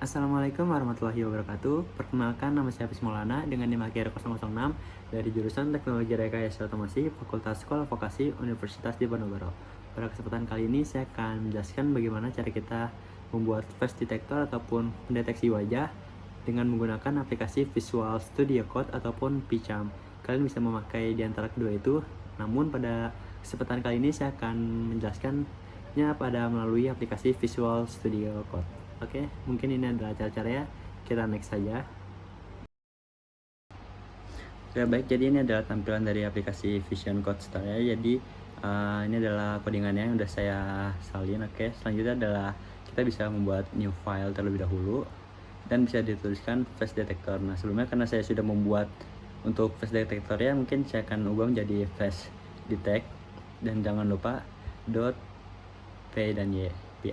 Assalamualaikum warahmatullahi wabarakatuh. Perkenalkan, nama saya Hafiz Maulana dengan NIM akhir 006 dari jurusan Teknologi Rekayasa Otomasi Fakultas Sekolah Vokasi Universitas Diponegoro. Pada kesempatan kali ini saya akan menjelaskan bagaimana cara kita membuat face detector ataupun pendeteksi wajah dengan menggunakan aplikasi Visual Studio Code ataupun PCAM. Kalian bisa memakai di antara kedua itu, namun pada kesempatan kali ini saya akan menjelaskannya melalui aplikasi Visual Studio Code. Oke, mungkin ini adalah cara-caranya. Kita next saja. Oke, baik. Jadi ini adalah tampilan dari aplikasi Vision Code Store ya. Jadi ini adalah codingannya yang udah saya salin. Oke, selanjutnya adalah kita bisa membuat new file terlebih dahulu dan bisa dituliskan face detector. Nah, sebelumnya karena saya sudah membuat untuk face detector ya, mungkin saya akan ubah menjadi face detect dan jangan lupa .p dan y pi.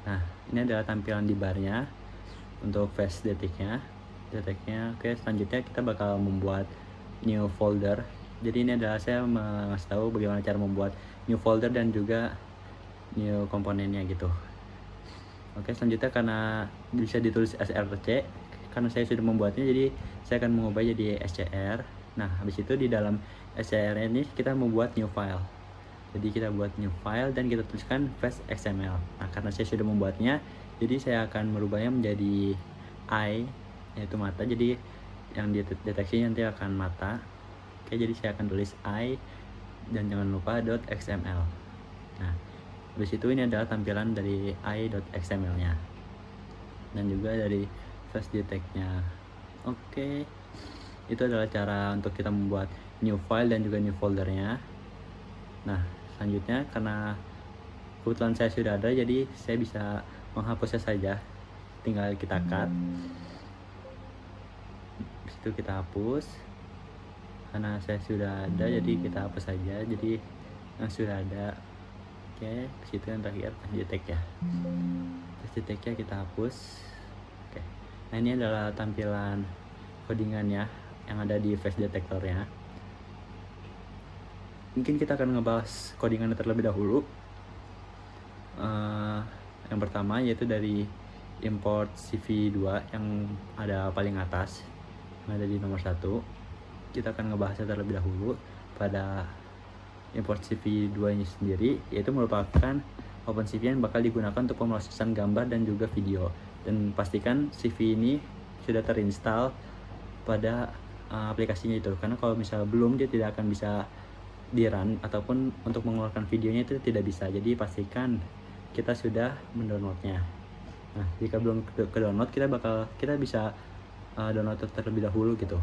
Nah, ini adalah tampilan di barnya untuk face deteknya. Oke, selanjutnya kita bakal membuat new folder. Jadi ini adalah saya mengasih tahu bagaimana cara membuat new folder dan juga new komponennya gitu. Oke, selanjutnya karena bisa ditulis src, karena saya sudah membuatnya, jadi saya akan mengubah jadi scr. Nah, habis itu di dalam scr ini kita membuat new file. Jadi kita buat new file dan kita tuliskan face XML. Nah, karena saya sudah membuatnya, jadi saya akan merubahnya menjadi eye, yaitu mata. Jadi yang dideteksi nanti akan mata. Oke, jadi saya akan tulis eye dan jangan lupa .xml. Nah, habis itu ini adalah tampilan dari eye.xml-nya dan juga dari face detect-nya. Oke, itu adalah cara untuk kita membuat new file dan juga new foldernya. Nah, selanjutnya karena kebetulan saya sudah ada, jadi saya bisa menghapusnya saja. Tinggal kita cut. Habis itu kita hapus. Karena saya sudah ada, jadi kita hapus saja. Jadi yang sudah ada. Oke, habis itu yang terakhir face detect ya. Face detect-nya kita hapus. Oke. Nah, ini adalah tampilan codingannya yang ada di face detector-nya. Mungkin kita akan ngebahas codingannya terlebih dahulu. Yang pertama yaitu dari import CV2 yang ada paling atas, yang ada di nomor 1. Kita akan ngebahasnya terlebih dahulu pada import CV2 ini sendiri, yaitu merupakan OpenCV yang bakal digunakan untuk pemrosesan gambar dan juga video. Dan pastikan CV ini sudah terinstall pada aplikasinya itu, karena kalau misalnya belum, dia tidak akan bisa di run ataupun untuk mengeluarkan videonya itu tidak bisa. Jadi pastikan kita sudah mendownloadnya. Nah, jika belum ke download, kita bisa download terlebih dahulu gitu.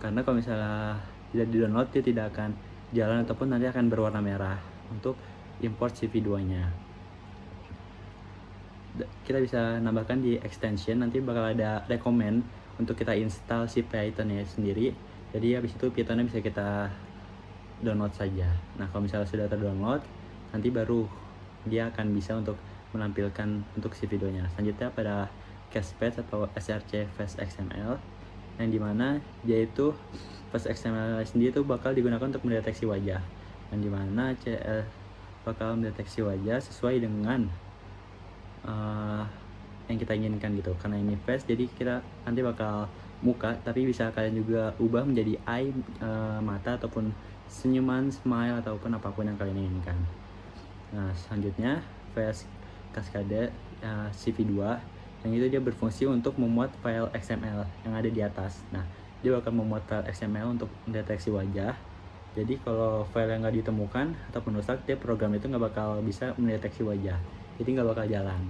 Karena kalau misalnya tidak di download, dia tidak akan jalan ataupun nanti akan berwarna merah untuk import CV2-nya. Kita bisa nambahkan di extension, nanti bakal ada recommend untuk kita install si Python-nya sendiri. Jadi habis itu Python-nya bisa kita download saja. Nah, kalau misalnya sudah terdownload, nanti baru dia akan bisa untuk menampilkan untuk si videonya. Selanjutnya pada Cashpad atau src face XML, yang dimana yaitu face XML sendiri itu bakal digunakan untuk mendeteksi wajah, yang dimana CL bakal mendeteksi wajah sesuai dengan yang kita inginkan gitu. Karena ini face, jadi kita nanti bakal muka, tapi bisa kalian juga ubah menjadi eye, mata, ataupun senyuman, smile, ataupun apapun yang kalian inginkan. Nah, selanjutnya face Cascade CV2, yang itu dia berfungsi untuk memuat file XML yang ada di atas. Nah, dia akan memuat file XML untuk mendeteksi wajah. Jadi kalau file yang nggak ditemukan ataupun rusak, dia program itu nggak bakal bisa mendeteksi wajah. Jadi nggak bakal jalan.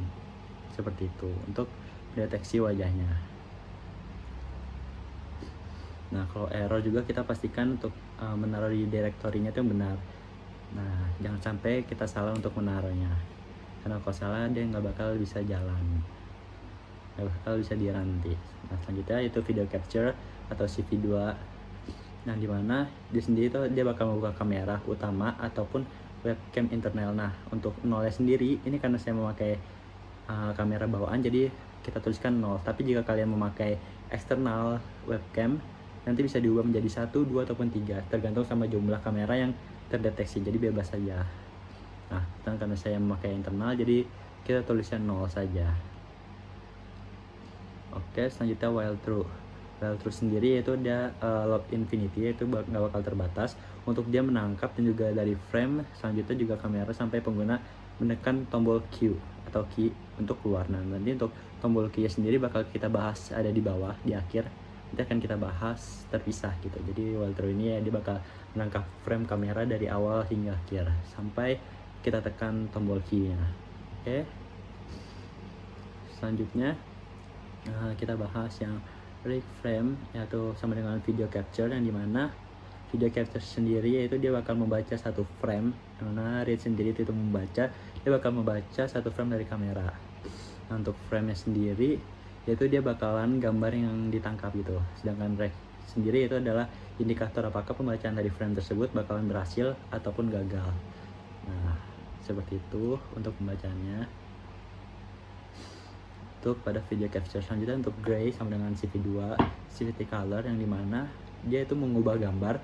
Seperti itu untuk mendeteksi wajahnya. Nah, kalau error juga kita pastikan untuk menaruh di direktorinya itu yang benar. Nah, jangan sampai kita salah untuk menaruhnya, karena kalau salah dia nggak bakal bisa jalan, nggak bakal bisa di nanti. Nah, selanjutnya itu video capture atau CV2. Nah, dimana di sendiri itu dia bakal membuka kamera utama ataupun webcam internal. Nah, untuk nolnya sendiri ini karena saya memakai kamera bawaan, jadi kita tuliskan 0. Tapi jika kalian memakai eksternal webcam, nanti bisa diubah menjadi 1, 2, ataupun 3, tergantung sama jumlah kamera yang terdeteksi. Jadi bebas saja. Nah, karena saya memakai internal, jadi kita tuliskan 0 saja. Oke, selanjutnya while true. While true sendiri yaitu dia loop infinity, yaitu nggak bakal terbatas untuk dia menangkap, dan juga dari frame selanjutnya juga kamera sampai pengguna menekan tombol Q atau key untuk keluar. Nah, nanti untuk tombol key sendiri bakal kita bahas ada di bawah di akhir. Nanti akan kita bahas terpisah gitu. Jadi while true ini ya dia bakal menangkap frame kamera dari awal hingga akhir sampai kita tekan tombol key-nya. Oke. Selanjutnya kita bahas yang rig frame, yaitu sama dengan video capture, yang dimana video capture sendiri yaitu dia bakal membaca satu frame, karena read sendiri itu membaca, dia bakal membaca satu frame dari kamera. Nah, untuk frame-nya sendiri yaitu dia bakalan gambar yang ditangkap gitu, sedangkan read sendiri itu adalah indikator apakah pembacaan dari frame tersebut bakalan berhasil ataupun gagal. Nah, seperti itu untuk pembacaannya. Untuk pada video capture selanjutnya untuk gray sama dengan CV2 CVT color, yang dimana dia itu mengubah gambar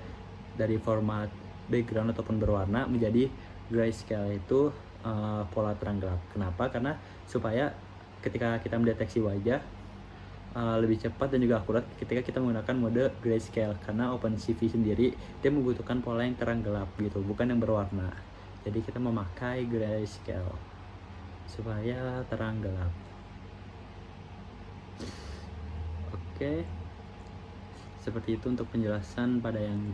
dari format background ataupun berwarna menjadi grayscale, itu pola terang gelap. Kenapa? Karena supaya ketika kita mendeteksi wajah lebih cepat dan juga akurat ketika kita menggunakan mode grayscale, karena OpenCV sendiri dia membutuhkan pola yang terang gelap gitu, bukan yang berwarna. Jadi kita memakai grayscale supaya terang gelap. Oke, seperti itu untuk penjelasan pada yang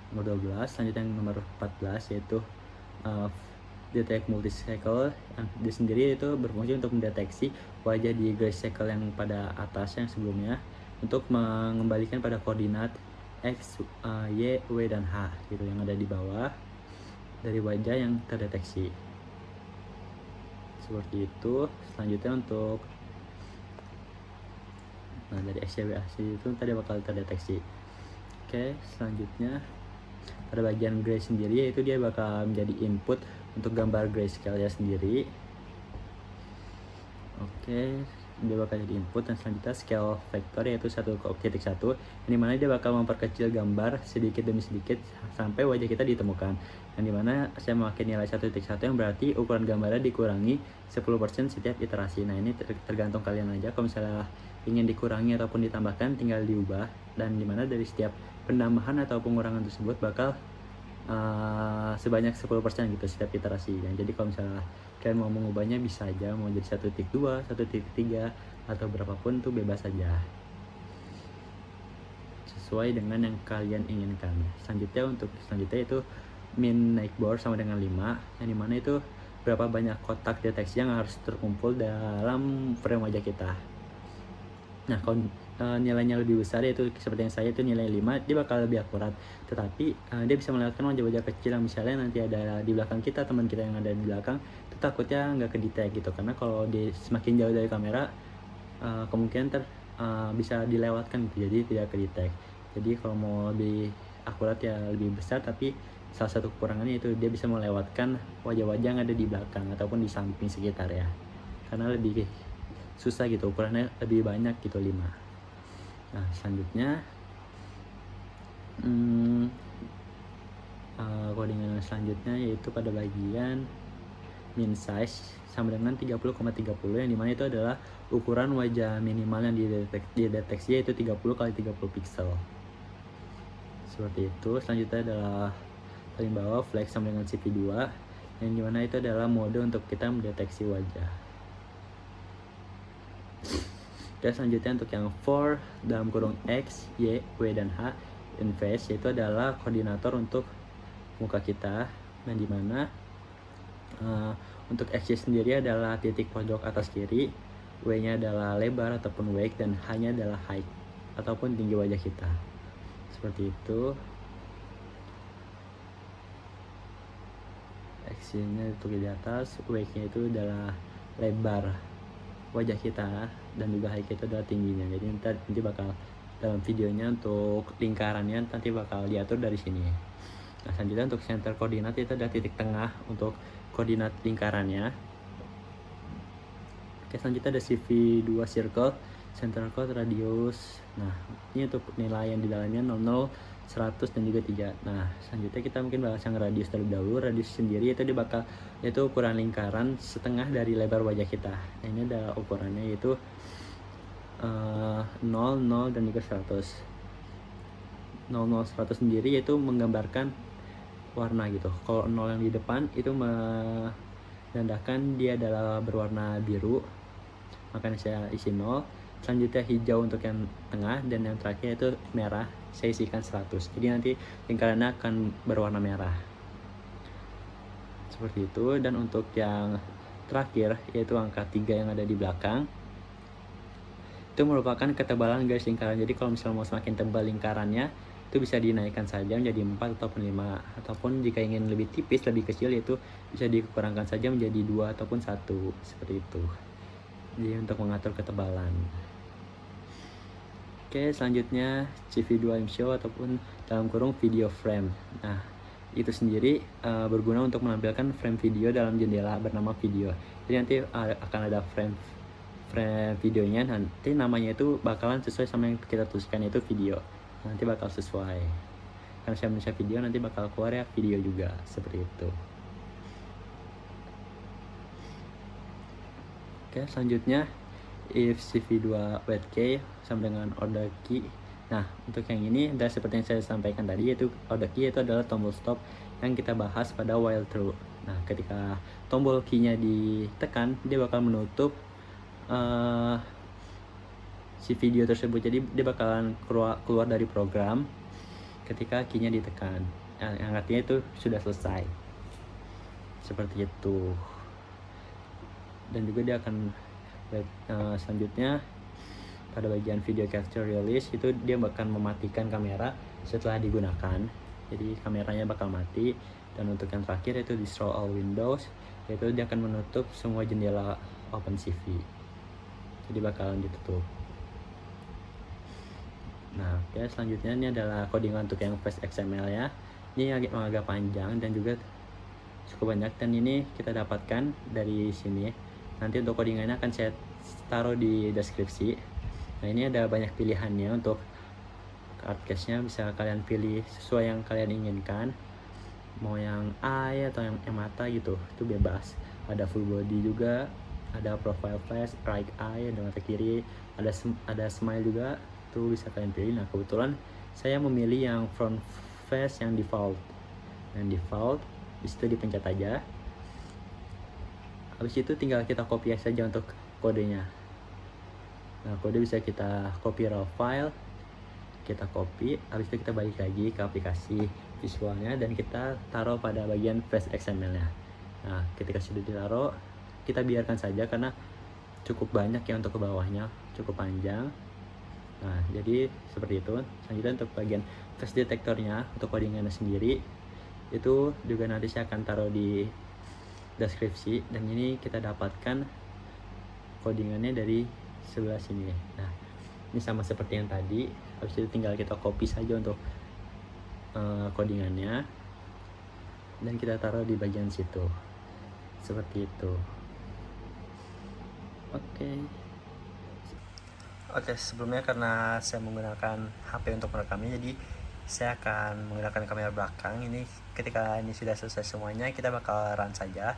nomor 12. Selanjutnya yang nomor 14 yaitu detect multicycle, yang dia sendiri itu berfungsi untuk mendeteksi wajah di grayscale yang pada atas yang sebelumnya untuk mengembalikan pada koordinat X, Y, W, dan H gitu yang ada di bawah dari wajah yang terdeteksi. Seperti itu. Selanjutnya untuk dari XYZ itu tadi bakal terdeteksi. Oke, selanjutnya pada bagian gray sendiri yaitu dia bakal menjadi input untuk gambar grayscale ya sendiri. Oke, dia bakal jadi input, dan selanjutnya scale vector yaitu 1,1, yang dimana dia bakal memperkecil gambar sedikit demi sedikit sampai wajah kita ditemukan, yang dimana saya memakai nilai 1,1 yang berarti ukuran gambarnya dikurangi 10% setiap iterasi. Nah, ini tergantung kalian aja, kalau misalnya ingin dikurangi ataupun ditambahkan tinggal diubah, dan dimana dari setiap penambahan atau pengurangan tersebut bakal sebanyak 10% gitu setiap iterasi. Dan jadi kalau misalnya kalian mau mengubahnya bisa aja, mau jadi 1.2, 1.3 atau berapapun tuh bebas saja, sesuai dengan yang kalian inginkan. Selanjutnya itu min naik bor sama dengan 5, yang dimana itu berapa banyak kotak deteksi yang harus terkumpul dalam frame wajah kita. Nah, kalau nilainya lebih besar, yaitu seperti yang saya itu nilai 5, dia bakal lebih akurat. Tetapi dia bisa melewatkan wajah-wajah kecil yang misalnya nanti ada di belakang kita, teman kita yang ada di belakang, itu takutnya nggak kedetek gitu. Karena kalau dia semakin jauh dari kamera, kemungkinan bisa dilewatkan gitu, jadi tidak kedetek. Jadi kalau mau lebih akurat ya lebih besar, tapi salah satu kekurangannya itu dia bisa melewatkan wajah-wajah yang ada di belakang ataupun di samping sekitar ya. Karena lebih susah gitu, ukurannya lebih banyak gitu, 5. Nah, selanjutnya codingan selanjutnya yaitu pada bagian min size sama dengan 30,30, yang dimana itu adalah ukuran wajah minimal yang dideteksi yaitu 30x30 pixel. Seperti itu. Selanjutnya adalah paling bawah flex sama dengan CV2, yang dimana itu adalah mode untuk kita mendeteksi wajah. Dan selanjutnya untuk yang for dalam kurung X, Y, W, dan H in face, yaitu adalah koordinator untuk muka kita, dan dimana untuk X sendiri adalah titik pojok atas kiri, W nya adalah lebar ataupun weight, dan H nya adalah height ataupun tinggi wajah kita. Seperti itu. X nya itu di atas, weight nya itu adalah lebar wajah kita, dan juga height itu adalah tingginya. Jadi nanti bakal dalam videonya untuk lingkarannya nanti bakal diatur dari sini. Nah, selanjutnya untuk center koordinat itu ada titik tengah untuk koordinat lingkarannya. Oke, selanjutnya ada CV2 circle, center code, radius. Nah, ini untuk nilai yang di dalamnya 00, 100, dan juga 3. Nah, selanjutnya kita mungkin bahas yang radius terlebih dahulu. Radius sendiri itu yaitu ukuran lingkaran setengah dari lebar wajah kita. Nah, ini adalah ukurannya, yaitu 0, 0 dan juga 100. 0, 0, 100 sendiri yaitu menggambarkan warna gitu. Kalau 0 yang di depan itu menandakan dia adalah berwarna biru, makanya saya isi 0. Selanjutnya hijau untuk yang tengah, dan yang terakhir itu merah, saya isikan 100. Jadi nanti lingkarannya akan berwarna merah seperti itu. Dan untuk yang terakhir yaitu angka 3 yang ada di belakang, itu merupakan ketebalan garis lingkaran. Jadi kalau misalnya mau semakin tebal lingkarannya, itu bisa dinaikkan saja menjadi 4 ataupun 5, ataupun jika ingin lebih tipis, lebih kecil, itu bisa dikurangkan saja menjadi 2 ataupun 1, seperti itu. Jadi untuk mengatur ketebalan. Oke, selanjutnya CV2 MShow ataupun dalam kurung video frame. Nah, itu sendiri berguna untuk menampilkan frame video dalam jendela bernama video. Jadi nanti akan ada frame videonya, nanti namanya itu bakalan sesuai sama yang kita tuliskan, itu video. Nanti bakal sesuai. Karena saya menulis video, nanti bakal keluar ya video juga, seperti itu. Oke, selanjutnya if CV2 WebK sama dengan order key. Nah, untuk yang ini adalah seperti yang saya sampaikan tadi, yaitu order key itu adalah tombol stop yang kita bahas pada while true. Nah, ketika tombol key-nya ditekan, dia bakal menutup si video tersebut. Jadi dia bakalan keluar dari program ketika key-nya ditekan. Yang artinya itu sudah selesai. Seperti itu. Dan juga dia akan selanjutnya pada bagian video capture release, itu dia bakal mematikan kamera setelah digunakan. Jadi kameranya bakal mati. Dan untuk yang terakhir itu destroy all windows, yaitu dia akan menutup semua jendela OpenCV. Jadi bakalan ditutup. Nah, oke, selanjutnya ini adalah codingan untuk yang fast XML ya. Ini agak panjang dan juga cukup banyak, dan ini kita dapatkan dari sini. Nanti untuk codingannya akan saya taruh di deskripsi. Nah, ini ada banyak pilihannya. Untuk hardcase-nya bisa kalian pilih sesuai yang kalian inginkan, mau yang eye atau yang mata gitu, itu bebas. Ada full body juga, ada profile flash, right eye, ada mata kiri, ada smile juga, itu bisa kalian pilih. Nah, kebetulan saya memilih yang front face yang default. Yang default disitu dipencet aja. Habis itu tinggal kita copy saja untuk kodenya. Nah, kode bisa kita copy raw file, kita copy, habis itu kita balik lagi ke aplikasi visualnya dan kita taruh pada bagian fast XML-nya. Nah, ketika sudah ditaruh, kita biarkan saja karena cukup banyak ya untuk ke bawahnya, cukup panjang. Nah, jadi seperti itu. Selanjutnya untuk bagian face detektornya, untuk codingannya sendiri, itu juga nanti saya akan taruh di deskripsi, dan ini kita dapatkan codingannya dari sebelah sini. Nah, ini sama seperti yang tadi. Habis itu tinggal kita copy saja untuk codingannya dan kita taruh di bagian situ, seperti itu. Oke, sebelumnya karena saya menggunakan HP untuk merekamnya, jadi saya akan menggunakan kamera belakang. Ini ketika ini sudah selesai semuanya, kita bakal run saja,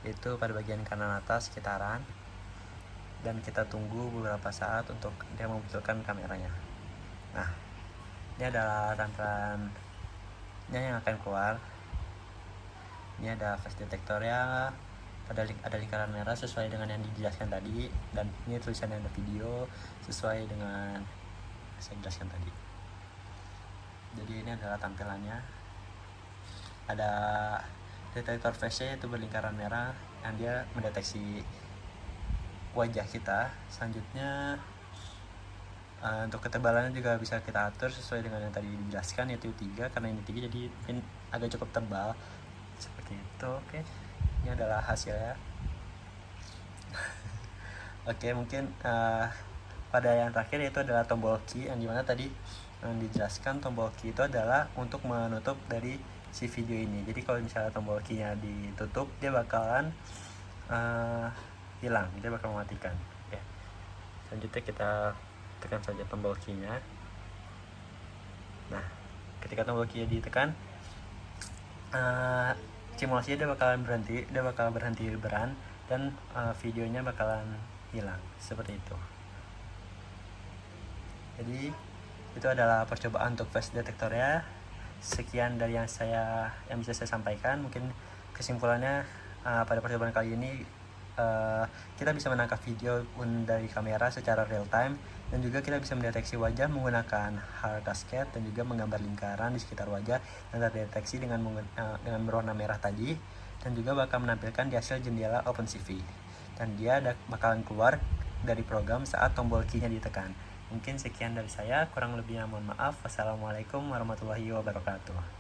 itu pada bagian kanan atas sekitaran, dan kita tunggu beberapa saat untuk dia memunculkan kameranya. Nah, ini adalah run-runnya yang akan keluar. Ini ada face detector ya, ada lingkaran merah sesuai dengan yang dijelaskan tadi, dan ini tulisannya ada video sesuai dengan saya jelaskan tadi. Jadi ini adalah tampilannya. Ada detektor face-nya, itu berlingkaran merah yang dia mendeteksi wajah kita. Selanjutnya untuk ketebalannya juga bisa kita atur sesuai dengan yang tadi dijelaskan, yaitu 3, karena ini 3 jadi mungkin agak cukup tebal, seperti itu. Oke, ini adalah hasilnya. Oke, mungkin pada yang terakhir yaitu adalah tombol key, yang dimana tadi yang dijelaskan tombol key itu adalah untuk menutup dari si video ini. Jadi kalau misalnya tombol key nya ditutup, dia bakalan hilang, dia bakal mematikan. Oke, selanjutnya kita tekan saja tombol key nya. Nah, ketika tombol key nya ditekan, simulasinya dia bakal berhenti berhenti dan videonya bakalan hilang, seperti itu. Jadi itu adalah percobaan untuk face detektornya. Sekian dari yang bisa saya sampaikan. Mungkin kesimpulannya pada percobaan kali ini kita bisa menangkap video dari kamera secara real time, dan juga kita bisa mendeteksi wajah menggunakan hard cascade dan juga menggambar lingkaran di sekitar wajah yang terdeteksi dengan berwarna merah tadi, dan juga bakal menampilkan di hasil jendela OpenCV, dan dia bakalan keluar dari program saat tombol key-nya ditekan. Mungkin sekian dari saya, kurang lebihnya mohon maaf. Wassalamualaikum warahmatullahi wabarakatuh.